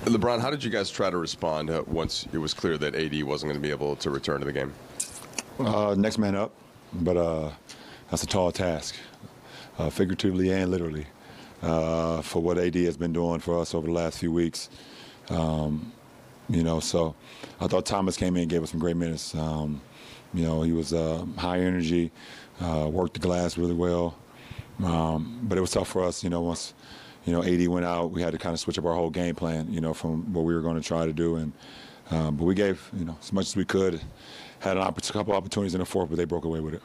LeBron, how did you guys try to respond once it was clear that AD wasn't going to be able to return to the game? Next man up, but that's a tall task, figuratively and literally, for what AD has been doing for us over the last few weeks. So I thought Thomas came in and gave us some great minutes. He was high energy, worked the glass really well, but it was tough for us. Once AD went out, we had to kind of switch up our whole game plan. From what we were going to try to do, and but we gave as much as we could. Had a couple opportunities in the fourth, but they broke away with it.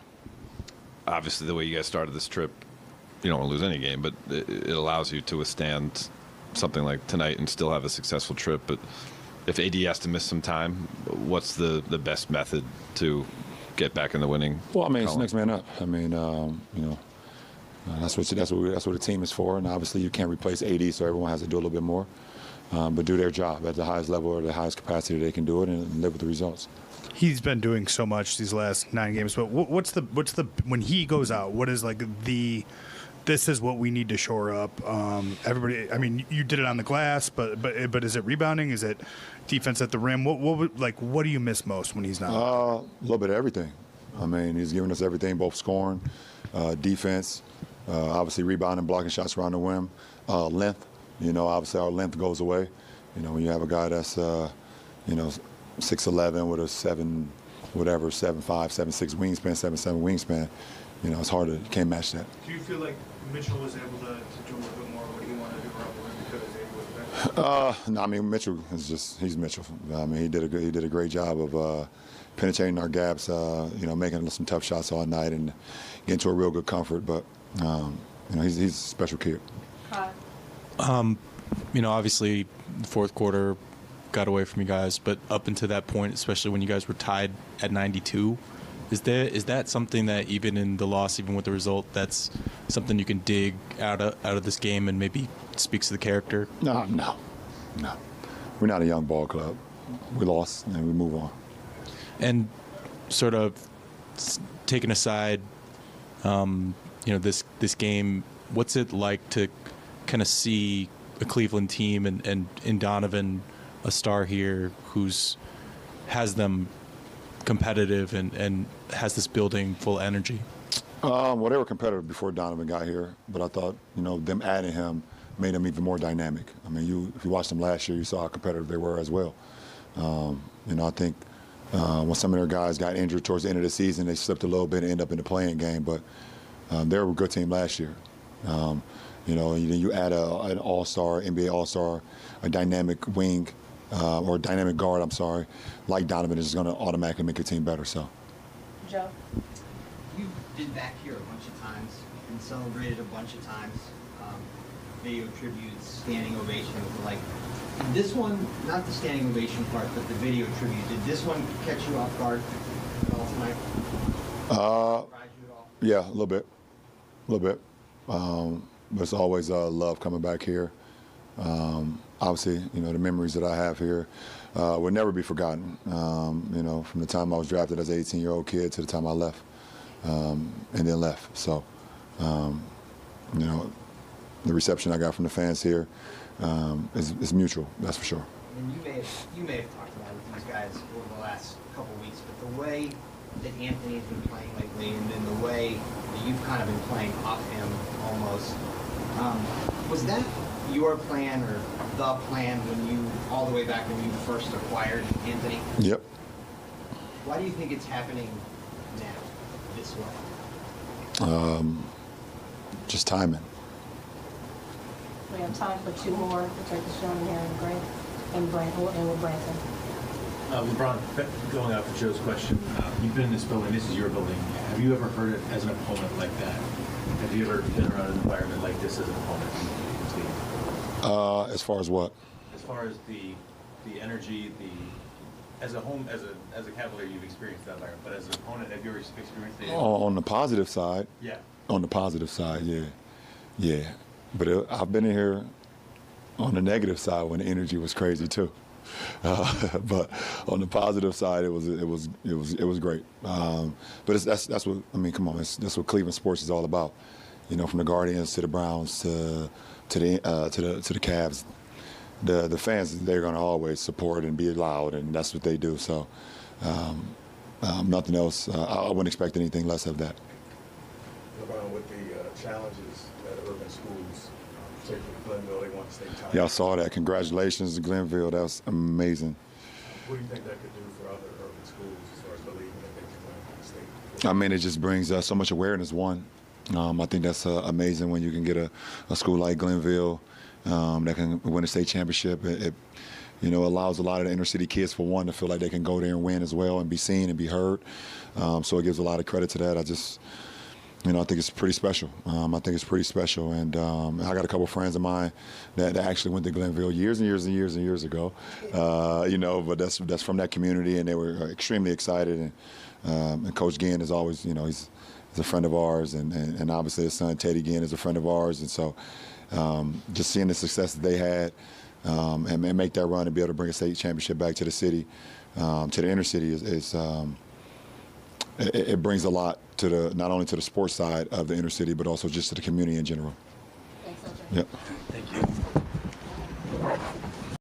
Obviously, the way you guys started this trip, you don't want to lose any game, but it allows you to withstand something like tonight and still have a successful trip. But if AD has to miss some time, what's the best method to get back in the winning? Well, column? it's next man up. That's what the team is for, and obviously you can't replace AD, so everyone has to do a little bit more, but do their job at the highest level or the highest capacity they can do it and live with the results. He's been doing so much these last 9 games, but what's the when he goes out? What is this is what we need to shore up? Everybody, you did it on the glass, but is it rebounding? Is it defense at the rim? What do you miss most when he's not? A little bit of everything. He's giving us everything, both scoring, defense, obviously rebounding, blocking shots around the rim, length. Obviously our length goes away. When you have a guy that's 6'11" with a 7'5", 7'6" wingspan, 7'7" wingspan. It's hard you can't match that. Do you feel like Mitchell was able to do a little bit more what he wanted to do because he was better? No, Mitchell he's Mitchell. He did a great job of penetrating our gaps, making some tough shots all night and getting to a real good comfort. But he's a special kid. Obviously the fourth quarter got away from you guys, but up until that point, especially when you guys were tied at 92, is that something that even in the loss, even with the result, that's something you can dig out of this game and maybe speaks to the character? No. We're not a young ball club. We lost and we move on. And sort of taking aside, this game, what's it like to kind of see a Cleveland team and in Donovan, a star here has them competitive and has this building full energy? Well, they were competitive before Donovan got here, but I thought, them adding him made them even more dynamic. If you watched them last year, you saw how competitive they were as well. I think when some of their guys got injured towards the end of the season, they slipped a little bit and ended up in the playing game, but they were a good team last year. You add an all-star, NBA all-star, a dynamic wing, or a dynamic guard, like Donovan is just going to automatically make your team better. So, Joe? You've been back here a bunch of times and celebrated a bunch of times. Video tributes, standing ovation. This one, not the standing ovation part, but the video tribute. Did this one catch you off guard at all tonight? Surprise you at all? Yeah, a little bit. But it's always love coming back here. Obviously, the memories that I have here will never be forgotten. From the time I was drafted as an 18-year-old kid to the time I left, and then left. So, the reception I got from the fans here is mutual. That's for sure. And you may have talked about it with these guys over the last couple of weeks, but the way that Anthony's been playing lately, and then the way that you've kind of been playing off him almost, was that your plan or the plan all the way back when you first acquired Anthony? Yep. Why do you think it's happening now, this way? Just timing. We have time for 2 more. We'll take the show here and with Branson. LeBron, going off of Joe's question, you've been in this building, this is your building. Have you ever heard it as an opponent like that? Have you ever been around an environment like this as an opponent? As far as what? As far as the energy, as a Cavalier, you've experienced that environment, but as an opponent, have you ever experienced it? On the positive side. Yeah. On the positive side, yeah. But I've been in here on the negative side when the energy was crazy too. But on the positive side, it was great. But that's what I mean. Come on, that's what Cleveland sports is all about. You know, from the Guardians to the Browns to the Cavs, the fans, they're going to always support and be loud, and that's what they do. So nothing else. I wouldn't expect anything less of that. LeBron, with the challenges that urban schools take from Glenville, they want to stay tight. Yeah, I saw that. Congratulations to Glenville. That was amazing. What do you think that could do for other urban schools as far as believing that they can win state? I mean, it just brings so much awareness, one. I think that's amazing when you can get a school like Glenville that can win a state championship. It allows a lot of the inner city kids, for one, to feel like they can go there and win as well and be seen and be heard. So it gives a lot of credit to that. I think it's pretty special. I think it's pretty special. And I got a couple friends of mine that actually went to Glenville years and years and years and years ago. But that's from that community, and they were extremely excited. And Coach Ginn is always, he's a friend of ours, and obviously his son Teddy Ginn is a friend of ours. And so just seeing the success that they had and make that run and be able to bring a state championship back to the city, to the inner city, it brings a lot to not only to the sports side of the inner city, but also just to the community in general. Thanks, Coach. Yep. Thank you.